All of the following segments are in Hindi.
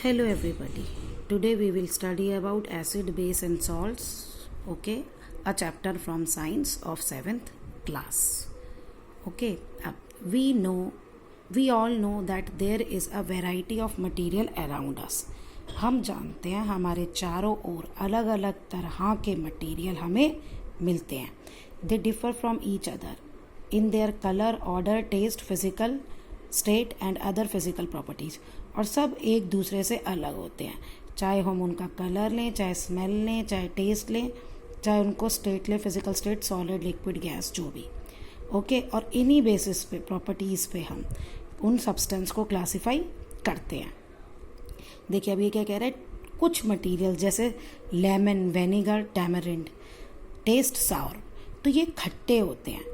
Hello everybody. Today we will study about acid, base and salts. Okay, a chapter from science of 7th class. Okay, we all know that there is a variety of material around us. हम जानते हैं हमारे चारों ओर अलग अलग तरह के मटेरियल हमें मिलते हैं. They differ from each other in their color, order, taste, physical state and other physical properties. और सब एक दूसरे से अलग होते हैं, चाहे हम उनका कलर लें, चाहे स्मेल लें, चाहे टेस्ट लें, चाहे उनको स्टेट लें, physical state, solid, liquid, gas, जो भी. ओके, और इन्हीं बेसिस पे, प्रॉपर्टीज़ पे हम उन सब्सटेंस को क्लासिफाई करते हैं. देखिए अब ये क्या कह रहा है, कुछ मटेरियल जैसे lemon, vinegar, tamarind taste sour, तो ये खट्टे होते हैं.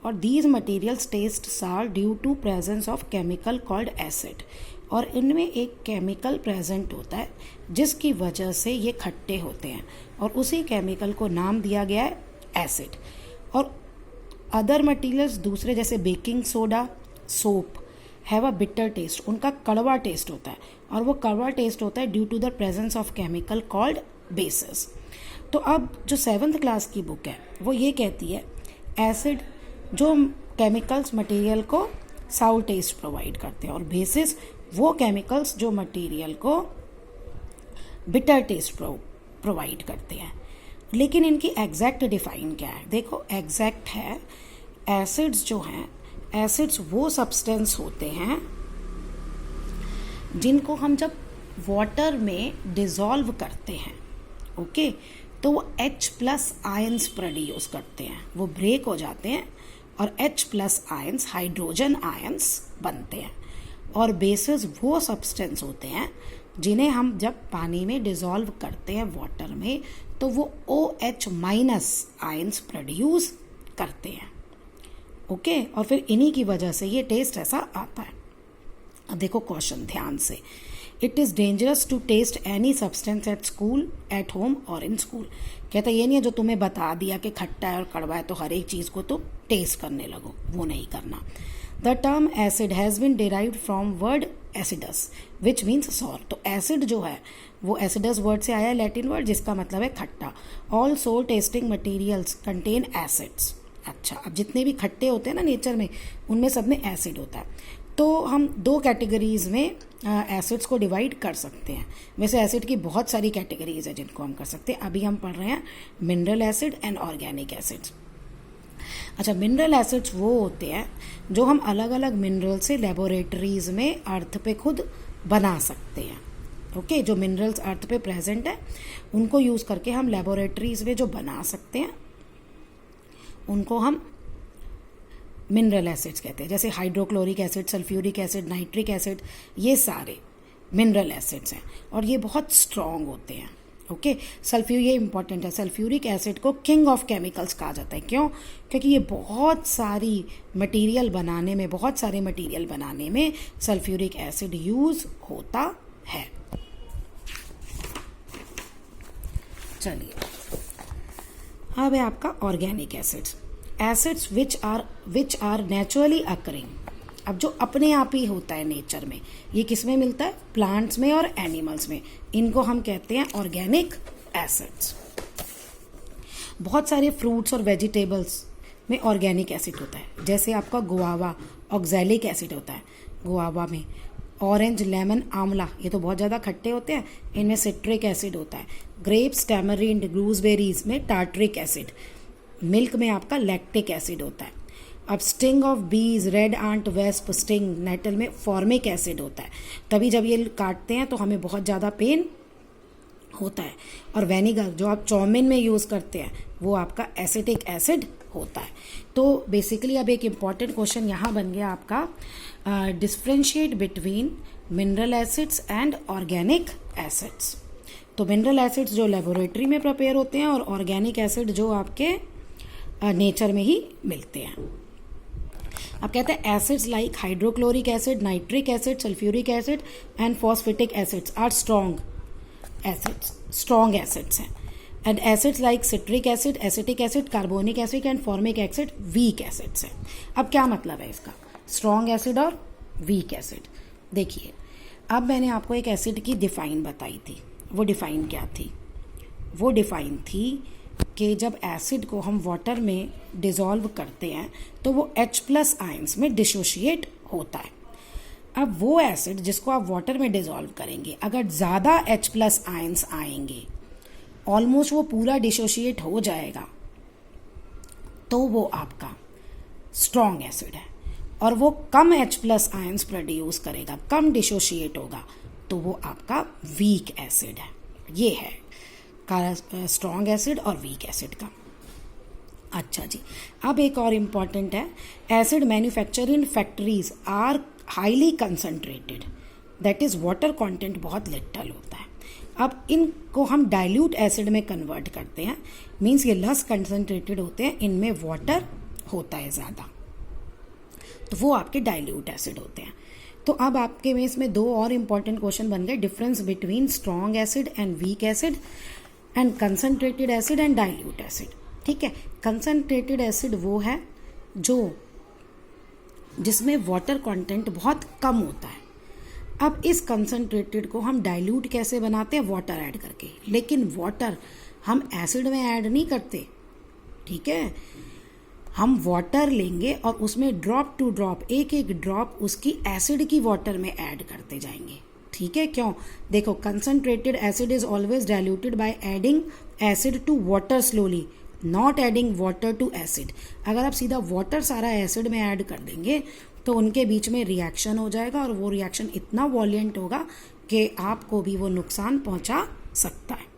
और these materials taste sour due to presence of chemical called acid. और इनमें एक केमिकल प्रेजेंट होता है जिसकी वजह से ये खट्टे होते हैं, और उसी केमिकल को नाम दिया गया है एसिड. और अदर मटेरियल्स दूसरे जैसे baking soda, soap have a bitter taste, उनका कड़वा टेस्ट होता है, और वो कड़वा टेस्ट होता है due to the presence of chemical called bases. तो अब जो 7th क्लास की बुक है वो ये कहती है एसिड जो केमिकल्स मटेरियल को साउर टेस्ट प्रोवाइड करते हैं, और बेसिस वो केमिकल्स जो मटेरियल को बिटर टेस्ट प्रोवाइड करते हैं. लेकिन इनकी एग्जैक्ट डिफाइन क्या है? देखो एग्जैक्ट है, एसिड्स जो हैं, एसिड्स वो सब्सटेंस होते हैं जिनको हम जब वाटर में डिसॉल्व करते हैं, ओके, तो वो H+ आयंस प्रोड्यूस करते हैं, वो ब्रेक हो जाते हैं और H+ आयंस, हाइड्रोजन आयंस बनते हैं. और बेसिस वो सब्सटेंस होते हैं जिन्हें हम जब पानी में डिसॉल्व करते हैं वाटर में, तो वो OH- आयंस प्रोड्यूस करते हैं. ओके, और फिर इन्हीं की वजह से ये टेस्ट ऐसा आता है. अब देखो क्वेश्चन ध्यान से. It is dangerous to taste any substance at school, at home और इन स्कूल. कहता ये नहीं है जो तुम्हें बता दिया कि खट्टा है और कड़वा है तो हर एक चीज़ को तो टेस्ट करने लगो, वो नहीं करना. The term acid has been derived from word acidus which means sour. तो एसिड जो है वो एसिडस वर्ड से आया है, लैटिन वर्ड, जिसका मतलब है खट्टा. ऑल सोर टेस्टिंग मटीरियल्स कंटेन एसिड्स. अच्छा, अब जितने भी खट्टे होते हैं ना नेचर में, उनमें सब में एसिड होता है. तो हम दो कैटेगरीज में एसिड्स को डिवाइड कर सकते हैं. वैसे एसिड की बहुत सारी कैटेगरीज है जिनको हम कर सकते हैं. अभी हम पढ़ रहे हैं mineral acid and organic acids. अच्छा, मिनरल एसिड्स वो होते हैं जो हम अलग अलग मिनरल से लेबोरेटरीज में अर्थ पे खुद बना सकते हैं. ओके, जो मिनरल्स अर्थ पे प्रेजेंट है उनको यूज़ करके हम लेबोरेटरीज में जो बना सकते हैं उनको हम मिनरल एसिड्स कहते हैं. जैसे hydrochloric acid, sulphuric acid, nitric acid, ये सारे मिनरल एसिड्स हैं और ये बहुत स्ट्रॉन्ग होते हैं. ओके, ये इंपॉर्टेंट है. सल्फ्यूरिक एसिड को किंग ऑफ केमिकल्स कहा जाता है. क्यों? क्योंकि ये बहुत सारे मटेरियल बनाने में सल्फ्यूरिक एसिड यूज होता है. चलिए, अब है आपका organic acids. Acids which are naturally occurring. अब जो अपने आप ही होता है नेचर में, ये किस में मिलता है? प्लांट्स में और एनिमल्स में. इनको हम कहते हैं ऑर्गेनिक एसिड्स. बहुत सारे फ्रूट्स और वेजिटेबल्स में ऑर्गेनिक एसिड होता है. जैसे आपका गुआवा, ऑक्सैलिक एसिड होता है गुआवा में. ऑरेंज, लेमन, आंवला, ये तो बहुत ज़्यादा खट्टे होते हैं, इनमें सिट्रिक एसिड होता है. ग्रेप्स, टैमरिंड, गूसबेरीज में टार्ट्रिक एसिड. मिल्क में आपका लैक्टिक एसिड होता है. अब sting of bees, red ant, wasp sting, nettle में फॉर्मिक एसिड होता है. तभी जब ये काटते हैं तो हमें बहुत ज़्यादा पेन होता है. और वेनिगर जो आप चाउमीन में यूज़ करते हैं वो आपका एसिटिक एसिड होता है. तो बेसिकली अब एक इम्पॉर्टेंट क्वेश्चन यहाँ बन गया आपका, differentiate between mineral acids and organic acids. तो मिनरल एसिड्स जो लेबोरेटरी में प्रिपेयर होते हैं और ऑर्गेनिक एसिड जो आपके नेचर में ही मिलते हैं. अब कहते हैं acids like hydrochloric acid, nitric acid, sulphuric acid and phosphoric acids are strong acids हैं. And acids like citric acid, acetic acid, carbonic acid and formic acid weak acids हैं. अब क्या मतलब है इसका, स्ट्रॉन्ग एसिड और वीक एसिड? देखिए अब मैंने आपको एक एसिड की डिफाइन बताई थी। वो डिफाइन क्या थी? वो डिफाइन थी कि जब एसिड को हम वाटर में डिज़ोल्व करते हैं तो वो H+ आयंस में डिसोशिएट होता है। अब वो एसिड जिसको आप वाटर में डिज़ोल्व करेंगे, अगर ज़्यादा H+ आयंस आएंगे, ऑलमोस्ट वो पूरा डिसोशिएट हो जाएगा, तो वो आपका स्ट्रॉन्ग एसिड है। और वो कम H+ आयंस प्रोड्यूस करेगा, कम डिसोशिएट होगा, तो वो आपका वीक एसिड है। ये है स्ट्रॉन्ग एसिड और वीक एसिड का। अच्छा जी, अब एक और इम्पॉर्टेंट है, acid manufacture in factories are highly concentrated, that is water content बहुत लिटल होता है। अब इनको हम डाइल्यूट एसिड में कन्वर्ट करते हैं, मीन्स ये लेस कंसनट्रेटेड होते हैं, इनमें वाटर होता है ज़्यादा, तो वो आपके डाइल्यूट एसिड होते हैं। तो अब आपके में इसमें दो और इम्पॉर्टेंट क्वेश्चन बन गए, difference between strong acid and weak acid and concentrated acid and dilute acid. ठीक है, कंसनट्रेटेड एसिड वो है जो जिसमें वाटर कंटेंट बहुत कम होता है। अब इस कंसनट्रेटेड को हम डाइल्यूट कैसे बनाते हैं? वाटर ऐड करके, लेकिन वाटर हम एसिड में ऐड नहीं करते। ठीक है, हम वाटर लेंगे और उसमें ड्रॉप टू ड्रॉप, एक एक ड्रॉप उसकी एसिड की वाटर में ऐड करते जाएंगे। ठीक है, क्यों? देखो, concentrated acid is always diluted by adding acid to water slowly, not adding water to acid. अगर आप सीधा वाटर सारा एसिड में ऐड कर देंगे तो उनके बीच में रिएक्शन हो जाएगा और वो रिएक्शन इतना वॉलेंट होगा कि आपको भी वो नुकसान पहुंचा सकता है।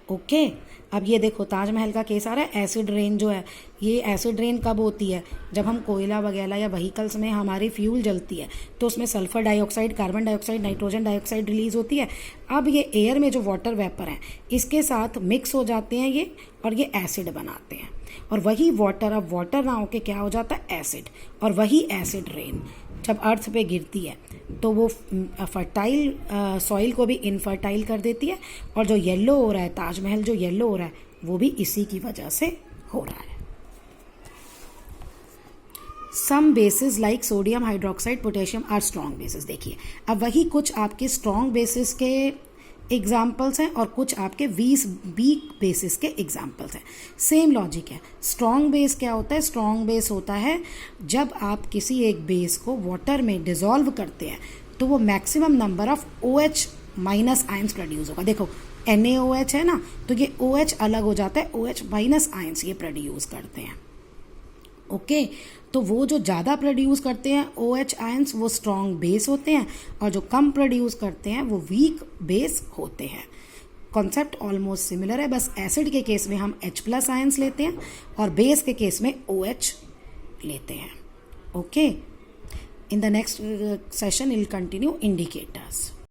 ओके, अब ये देखो ताजमहल का केस आ रहा है। एसिड रेन जो है, ये एसिड रेन कब होती है? जब हम कोयला वगैरह या व्हीकल्स में हमारी फ्यूल जलती है तो उसमें sulphur dioxide, carbon dioxide, nitrogen dioxide release होती है। अब ये एयर में जो वाटर वेपर है इसके साथ मिक्स हो जाते हैं ये, और ये एसिड बनाते हैं, और वही वाटर अब वाटर ना होके क्या हो जाता है? एसिड। और वही एसिड रेन जब अर्थ पे गिरती है तो वो फर्टाइल सॉइल को भी इनफर्टाइल कर देती है, और जो येलो हो रहा है, ताजमहल जो येलो हो रहा है, वो भी इसी की वजह से हो रहा है। Some bases like sodium hydroxide, potassium are strong bases. देखिए, अब वही कुछ आपके स्ट्रॉन्ग बेसिस के एग्जाम्पल्स हैं और कुछ आपके वीक बेसिस के एग्जाम्पल्स हैं। सेम लॉजिक है। स्ट्रॉन्ग बेस क्या होता है? स्ट्रॉन्ग बेस होता है जब आप किसी एक बेस को वाटर में डिसॉल्व करते हैं तो वो maximum number of OH- ions produce होगा। देखो, NaOH है ना, तो ये OH अलग हो जाता है, OH- आयंस ये प्रोड्यूस करते हैं। ओके, तो वो जो ज़्यादा प्रोड्यूस करते हैं OH आयंस, वो स्ट्रॉन्ग बेस होते हैं, और जो कम प्रोड्यूस करते हैं वो वीक बेस होते हैं। कॉन्सेप्ट ऑलमोस्ट सिमिलर है, बस एसिड के केस में हम H+ आयंस लेते हैं और बेस के केस में OH लेते हैं। Okay, in the next session will continue indicators.